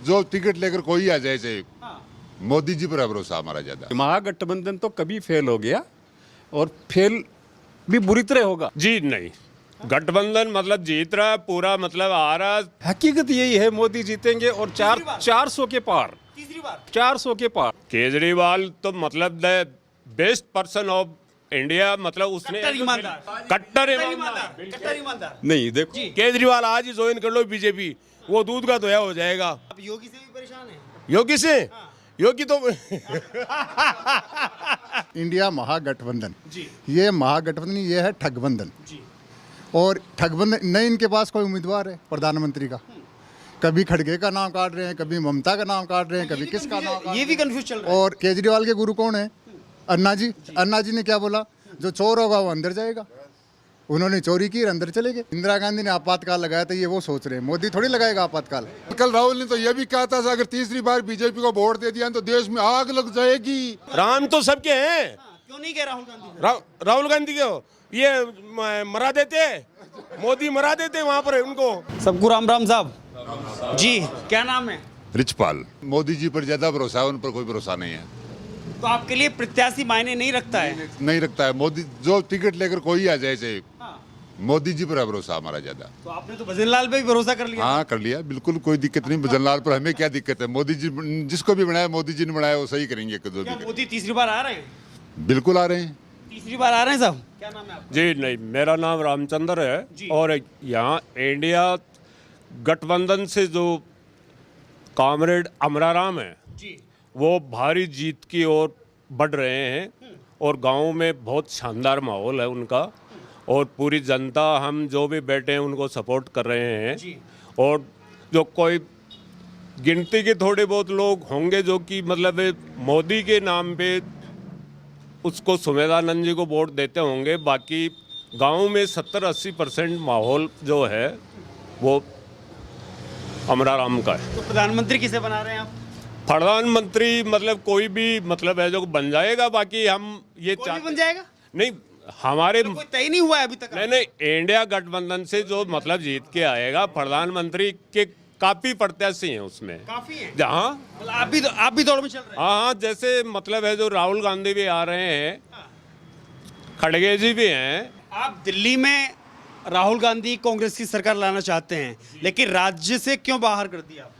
जो टिकट लेकर कोई आ जाए चाहे, मोदी जी पर है भरोसा हमारा ज्यादा। महागठबंधन तो कभी फेल हो गया और फेल भी बुरी तरह होगा। जी नहीं, गठबंधन मतलब जीत रहा है पूरा, मतलब आ रहा। हकीकत यही है, मोदी जीतेंगे और 400 के पार, तीसरी बार 400 के पार। केजरीवाल तो मतलब the best person of India, मतलब उसने कट्टर ईमानदार, कट्टर कट्टर ईमानदार। नहीं देखो, केजरीवाल आज ही ज्वाइन कर लो बीजेपी, वो दूध का दोया हो जाएगा। आप योगी से भी परेशान हैं? योगी से, योगी तो इंडिया महागठबंधन जी ये महागठबंधन ये है ठगबंधन। जी और ठगबंधन नहीं, इनके पास कोई उम्मीदवार है प्रधानमंत्री का। कभी खड़गे का नाम काट रहे हैं, कभी ममता का नाम काट रहे हैं, कभी किसका नाम काट ये भी कंफ्यूज चल रहा है। और केजरीवाल के गुरु कौन है? अन्ना जी। अन्ना जी ने क्या बोला? जो चोर होगा वो अंदर जाएगा। उन्होंने चोरी की, अंदर चले गए। इंदिरा गांधी ने आपातकाल लगाया था, ये वो सोच रहे हैं। मोदी थोड़ी लगाएगा आपातकाल। कल राहुल ने तो ये भी कहा था अगर तीसरी बार बीजेपी को वोट दे दिया तो देश में आग लग जाएगी। राम तो सबके हैं, क्यों नहीं कह राहुल गांधी? राहुल गांधी को ये मरा देते, मोदी मरा देते वहां पर उनको। सबको राम राम साहब जी। क्या नाम है? रिचपाल। मोदी जी पर ज्यादा भरोसा है, उन पर कोई भरोसा नहीं है। तो आपके लिए प्रत्याशी मायने नहीं रखता है? नहीं रखता है। मोदी जो टिकट लेकर कोई आ जाए चाहे, मोदी जी पर है भरोसा हमारा ज्यादा। तो आपने तो भजनलाल पे भी भरोसा कर लिया। हाँ कर लिया, बिल्कुल कोई दिक्कत नहीं। भजनलाल पर हमें क्या दिक्कत है? मोदी जी जिसको भी बनाया, मोदी जी ने बनाया, वो सही करेंगे। क्या मोदी तीसरी बार आ रहे हैं? बिल्कुल आ रहे हैं। तीसरी बार आ रहे हैं साहब? क्या नाम है आपका? जी नहीं, मेरा नाम रामचंद्र है और यहाँ इंडिया गठबंधन से जो कॉमरेड अमराराम है जी वो भारी जीत की ओर बढ़ रहे हैं और गांव में बहुत शानदार माहौल है उनका, और पूरी जनता, हम जो भी बैठे हैं उनको सपोर्ट कर रहे हैं। जी। और जो कोई गिनती के थोड़े बहुत लोग होंगे जो कि मतलब मोदी के नाम पे उसको सुमेधानंद जी को वोट देते होंगे, बाकी गांव में 70-80% माहौल जो है वो अमराराम का है। तो प्रधानमंत्री किसे बना रहे हैं आप? प्रधानमंत्री मतलब कोई भी मतलब है जो बन जाएगा, बाकी हम ये कोई भी बन जाएगा? नहीं, हमारे कोई तय नहीं हुआ है अभी तक? नहीं, इंडिया गठबंधन से जो मतलब जीत के आएगा, प्रधानमंत्री के काफी प्रत्याशी हैं उसमें, काफी है जहाँ मतलब आप भी दौड़ में चल रहे हैं? हाँ, जैसे मतलब है जो राहुल गांधी भी आ रहे हैं, खड़गे जी भी हैं। आप दिल्ली में राहुल गांधी कांग्रेस की सरकार लाना चाहते हैं, लेकिन राज्य से क्यों बाहर कर दिया आपने?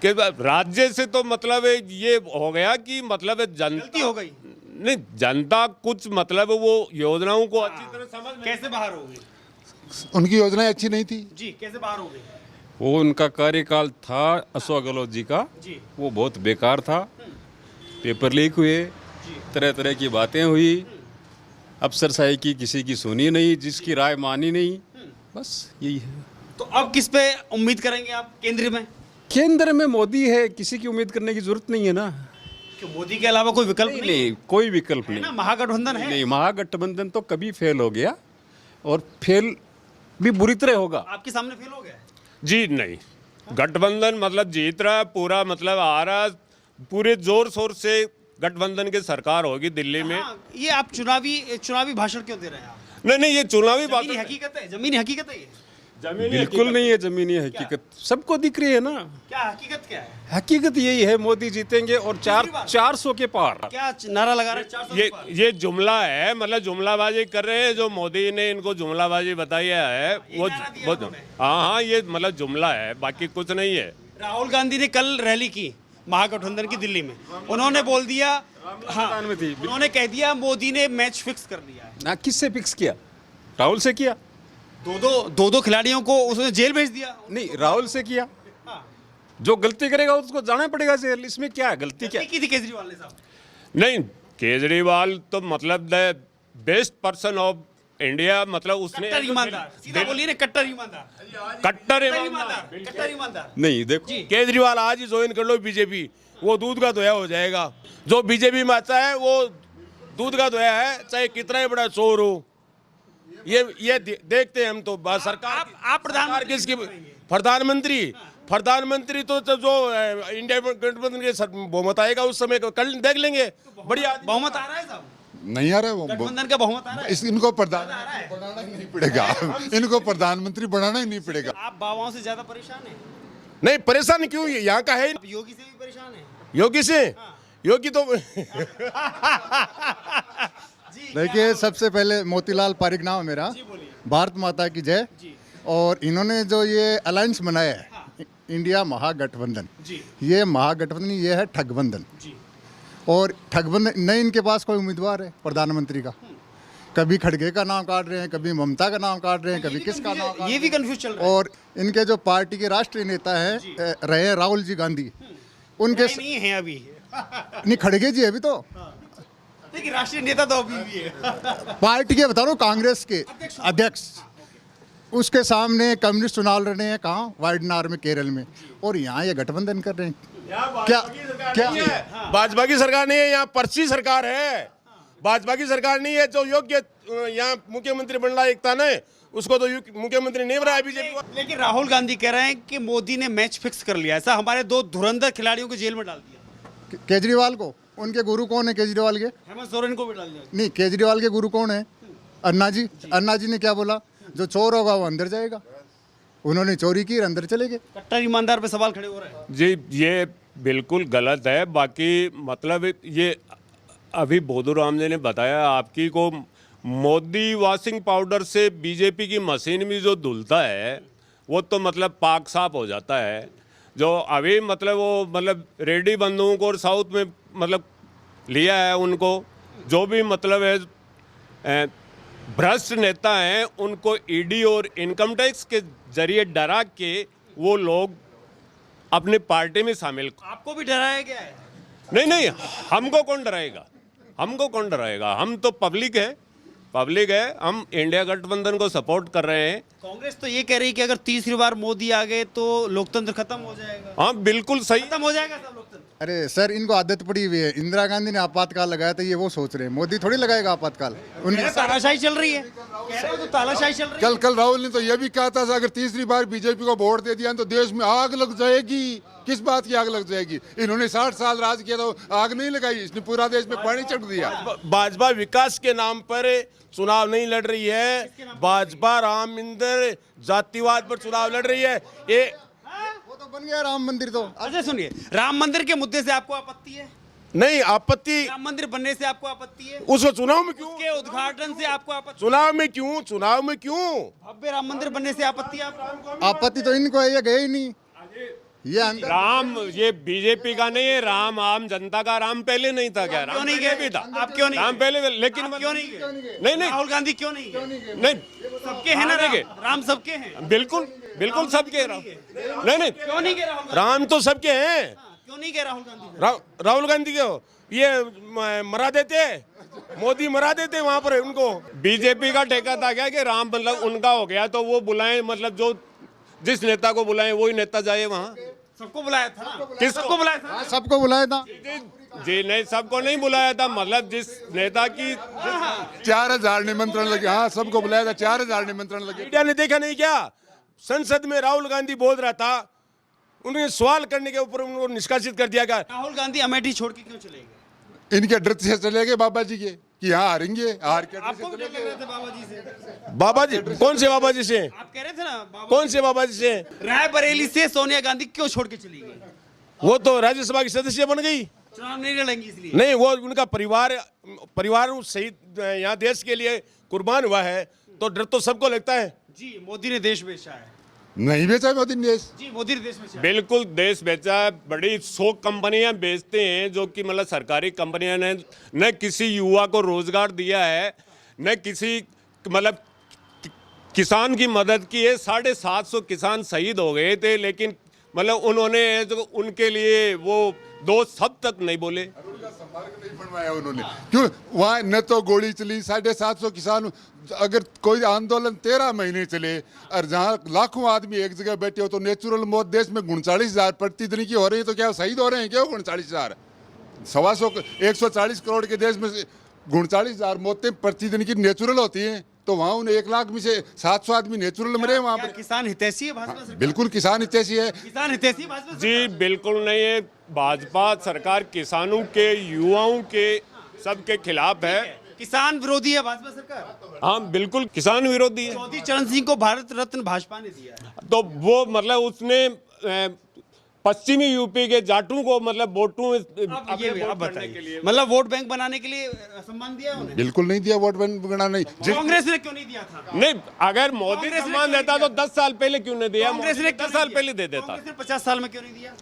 कि राज्य से तो मतलब ये हो गया कि मतलब गलती हो गई? नहीं, जनता कुछ मतलब वो योजनाओं को अच्छी तरह समझ नहीं। कैसे बाहर हो गई? उनकी योजनाएं अच्छी नहीं थी। जी कैसे बाहर हो गई? वो उनका कार्यकाल था अशोक गहलोत जी का, जी वो बहुत बेकार था। पेपर लीक हुए, तरह तरह की बातें हुई, अफसरशाही की किसी की सुनी नहीं, जिसकी राय मानी नहीं, बस यही है। तो अब किस पे उम्मीद करेंगे आप केंद्र में? केंद्र में मोदी है, किसी की उम्मीद करने की जरूरत नहीं है ना। कि मोदी के अलावा कोई विकल्प नहीं, नहीं, कोई विकल्प है नहीं। ना? महागठबंधन है। नहीं, महागठबंधन तो कभी फेल हो गया और फेल भी बुरी तरह होगा। आपके सामने फेल हो गया है? जी नहीं, गठबंधन मतलब जीत रहा है पूरा, मतलब आ रहा है पूरे जोर शोर से। गठबंधन की सरकार होगी दिल्ली में। हाँ, ये आप चुनावी भाषण क्यों दे रहे हैं आप? नहीं, ये चुनावी बात जमीनी हकीकत है, जमीनी हकीकत है ये। बिल्कुल नहीं है जमीनी हकीकत, सबको दिख रही है ना। क्या हकीकत क्या है? हकीकत यही है, मोदी जीतेंगे और 400 के पार। क्या नारा लगा रहे हैं? 400 के पार। ये जुमला है, मतलब जुमलाबाजी कर रहे हैं। जो मोदी ने इनको जुमलाबाजी बताई है वो नारा दिया वो उन्होंने। हाँ, ये मतलब जुमला है, बाकी कुछ नहीं है। राहुल गांधी ने कल रैली की महागठबंधन की दिल्ली में, उन्होंने बोल दिया, हाँ, में थी। उन्होंने कह दिया मोदी ने मैच फिक्स कर दिया है। ना किससे फिक्स किया? राहुल से किया? दो खिलाड़ियों को उसने जेल भेज दिया। नहीं, राहुल से किया। हाँ। जो गलती करेगा उसको जाना पड़ेगा जेल। इसमें क्या है? गलती क्या? की थी केजरीवाल ने साहब? नहीं, केजरीवाल तो मतलब the best person of India, मतलब उसने कट्टर ईमानदार, सीधा बोलिए ना, कट्टर ईमानदार, कट्टर कट्टर ईमानदार। नहीं देखो, केजरीवाल आज ही ज्वाइन कर लो बीजेपी, वो दूध का दोया हो जाएगा। जो बीजेपी में आता है वो दूध का दोया है, चाहे कितना ही बड़ा चोर हो। ये देखते हैं हम तो। सरकार आप प्रधानमंत्री किसकी? प्रधानमंत्री तो जो इंडिया गठबंधन के बहुमत आएगा उस समय कल देख लेंगे। बढ़िया बहुमत आ रहा है साहब? नहीं आ रहा है वो। गठबंधन का बहुमत आ रहा है? इनको प्रधानमंत्री बनाना ही नहीं पड़ेगा। इनको प्रधानमंत्री बनाना ही नहीं पड़ेगा। आप बाबाओं से ज्यादा परेशान हैं? नहीं परेशान क्यों, यहाँ का है ही। आप योगी से भी परेशान हैं? योगी से योगी तो देखिए, सबसे पहले मोतीलाल पारिक नाम है मेरा। भारत माता की जय। और इन्होंने जो ये अलायंस बनाया है, इंडिया महागठबंधन, ये महागठबंधन, ये है ठगबंधन। और ठगबंधन नहीं, इनके पास कोई उम्मीदवार है प्रधानमंत्री का। कभी खड़गे का नाम काट रहे हैं, कभी ममता का नाम काट रहे हैं, कभी किसका नाम काट ये भी कंफ्यूज चल रहा है। और इनके जो पार्टी के राष्ट्रीय नेता हैं रहे हैं राहुल जी गांधी, उनके नहीं है अभी, नहीं, खड़गे जी अभी तो लेकिन राष्ट्रीय नेता तो अभी भी है। पार्टी के बता रहा हूँ, कांग्रेस के अध्यक्ष। उसके सामने कम्युनिस्ट चुनाव लड़ रहे हैं कहाँ, वायनाड में, केरल में। और यहाँ ये गठबंधन कर रहे हैं। क्या भाजपा की सरकार नहीं है, यहाँ पर्ची सरकार है। भाजपा की सरकार नहीं है। जो योग्य यहाँ मुख्यमंत्री बन रहा है एकता ने, उसको तो मुख्यमंत्री नहीं बनाया बीजेपी को। लेकिन राहुल गांधी कह रहे हैं कि मोदी ने मैच फिक्स कर लिया, ऐसा हमारे 2 धुरंधर खिलाड़ियों को जेल में डाल दिया। केजरीवाल को, उनके गुरु कौन है केजरीवाल के? हेमंत सोरेन को भी डाल दिया। नहीं, केजरीवाल के गुरु कौन है? अन्ना जी। अन्ना जी ने क्या बोला, जो चोर होगा वो अंदर जाएगा। उन्होंने चोरी की, अंदर चले गए। कट्टर ईमानदार पे सवाल खड़े हो रहे हैं। जी ये बिल्कुल गलत है। बाकी मतलब ये अभी बोधूराम जी ने बताया आपकी को, मोदी वॉशिंग पाउडर से बीजेपी की मशीन में जो धुलता है वो तो मतलब पाक साफ हो जाता है। जो अभी मतलब वो मतलब रेडी बंधुओं को और साउथ में मतलब लिया है उनको, जो भी मतलब है भ्रष्ट नेता हैं, उनको ईडी और इनकम टैक्स के जरिए डरा के वो लोग अपने पार्टी में शामिल। आपको भी डराया गया है? नहीं नहीं, हमको कौन डराएगा, हमको कौन डराएगा। हम तो पब्लिक है, पब्लिक है। हम इंडिया गठबंधन को सपोर्ट कर रहे हैं। कांग्रेस तो ये कह रही है कि अगर तीसरी बार मोदी आ गए तो लोकतंत्र खत्म हो जाएगा। हाँ बिल्कुल सही। खत्म हो जाएगा सब लोकतंत्र। अरे सर, इनको आदत पड़ी हुई है। इंदिरा गांधी ने आपातकाल लगाया था, ये वो सोच रहे हैं। मोदी थोड़ी लगाएगा आपातकाल। उनकी तानाशाही चल रही है, कह रहे हो तो तानाशाही चल रही है। कल राहुल ने तो ये भी कहा था, अगर तीसरी बार बीजेपी को वोट दे दिया तो देश में आग लग जाएगी। किस बात की आग लग जाएगी? इन्होंने 60 साल राज किया तो आग नहीं लगाई, इसने पूरा देश में पानी छिड़क दिया। भाजपा विकास के नाम पर चुनाव नहीं लड़ रही है। भाजपा राम मंदिर जातिवाद पर चुनाव लड़ रही है। ये वो तो बन गया राम मंदिर। तो अच्छा सुनिए, राम मंदिर के मुद्दे से आपको आपत्ति है? नहीं आपत्ति, राम मंदिर बनने से आपको आपत्ति है? उसको चुनाव में क्यों, के उद्घाटन से आपको आपत्ति? चुनाव में क्यों, चुनाव में क्यों? भव्य राम मंदिर बनने से आपत्ति है आपको? आपत्ति तो इनको है, ये गए ही नहीं। ये अंदर राम ये बीजेपी का नहीं है, राम आम जनता का। राम पहले नहीं था क्या? क्यों नहीं पहले गए? भी था। आप क्यों नहीं राम गए? पहले, लेकिन आप क्यों नहीं गए? नहीं नहीं राहुल गांधी क्यों नहीं गए? नहीं, सबके हैं ना नहीं गए। राम सबके हैं। बिल्कुल बिल्कुल सबके राम। नहीं नहीं, क्यों नहीं गए राहुल गांधी? राम तो सबके हैं। क्यों नहीं गए राहुल गांधी? राहुल गांधी को ये मरा देते, मोदी मरा देते वहां पर उनको। बीजेपी का ठेका था क्या कि राम मतलब उनका हो गया तो वो बुलाएं, मतलब जो जिस नेता को बुलाएं वही नेता जाए वहां। सबको बुलाया था ना? किसको बुलाया था? हाँ, सबको बुलाया था। जी नहीं, सबको नहीं बुलाया था। मतलब जिस नेता की 4000 निमंत्रण लगे। हाँ, सबको बुलाया था, 4000 निमंत्रण लगे। मीडिया ने देखा नहीं क्या? संसद में राहुल गांधी बोल रहा था, उन्हें सवाल करने के ऊपर उनको निष्कासित कर दिया गया। राहुल गांधी अमेठी छोड़ के क्यों चले गए? इनके डर से चले गए बाबा जी के कि यहाँ हारेंगे, हार के डर आपको से भी चले डर लग रहे थे बाबा जी से? बाबा जी कौन से बाबा जी से? आप कह रहे थे ना बाबा। कौन से बाबा जी से? रायबरेली से सोनिया गांधी क्यों छोड़ के चली गई? वो तो राज्यसभा की सदस्य बन गई। चुनाव नहीं लड़ेंगी इसलिए? नहीं, वो उनका परिवार शहीद यहाँ देश के लिए कुर्बान हुआ है, तो डर तो सबको लगता है। जी मोदी ने देश बेचा है। नहीं बेचा मोदी ने देश। जी मोदी ने देश बेचा है। बिल्कुल देश बेचा है। बड़ी 100 कंपनियां बेचते हैं, जो कि मतलब सरकारी कंपनियां ने न किसी युवा को रोजगार दिया है, न किसी मतलब किसान की मदद की है। 750 किसान शहीद हो गए थे, लेकिन मतलब उन्होंने जो उनके लिए वो 2 शब्द तक नहीं बोले। नहीं बनवाया उन्होंने, क्यों? वहाँ न तो गोली चली, 750 किसान। अगर कोई आंदोलन 13 महीने चले और जहाँ लाखों आदमी एक जगह बैठे हो तो नेचुरल मौत देश में 39,000 प्रतिदिन की हो रही है, तो क्या शहीद हो रहे हैं क्या? 39,000 140 करोड़ के देश में 39,000 मौतें प्रतिदिन की नेचुरल होती हैं, तो वहाँ उन्हें 1 लाख में से 700 आदमी नेचुरल मरे वहाँ क्या पर। किसान हितैषी है भाजपा सरकार? बिल्कुल किसान हितैषी है। किसान हितैषी भाजपा सरकार? जी बिल्कुल नहीं है। भाजपा सरकार किसानों के, युवाओं के, सबके खिलाफ है। किसान विरोधी है भाजपा सरकार? हाँ बिल्कुल किसान विरोधी है। चौधरी चरण सिंह को भारत रत्न भाजपा ने दिया है। तो वो मतलब उसने पश्चिमी यूपी के जाटों को मतलब वोटों अब अपने ये वोट आप करने के बताइए, लिए मतलब वोट बैंक बनाने के लिए सम्मान दिया उन्हें? बिल्कुल नहीं दिया वोट बैंक बनाना नहीं कांग्रेस ने क्यों नहीं दिया था? नहीं, अगर मोदी कांग्रेस ने सम्मान क्यों देता नहीं तो 10 साल पहले क्यों नहीं दिया? कांग्रेस ने 10 साल पहले दे देता। कांग्रेस ने 50 साल में क्यों नहीं दिया?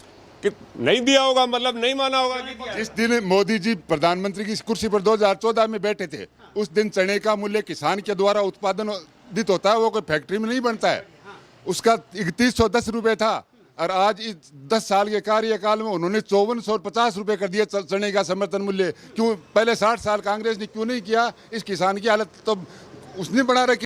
कि नहीं दिया होगा मतलब नहीं माना होगा। जिस दिन मोदी जी प्रधानमंत्री की कुर्सी पर 2014 में बैठे थे, उस दिन चने का मूल्य किसान के द्वारा उत्पादित होता है, वो कोई फैक्ट्री में नहीं बनता है, उसका 3110 रुपये था। और आज इस 10 साल के कार्यकाल में उन्होंने 5450 रुपये कर दिया चने का समर्थन मूल्य। क्यों पहले 60 साल कांग्रेस ने क्यों नहीं किया? इस किसान की हालत तो उसने बना रखी।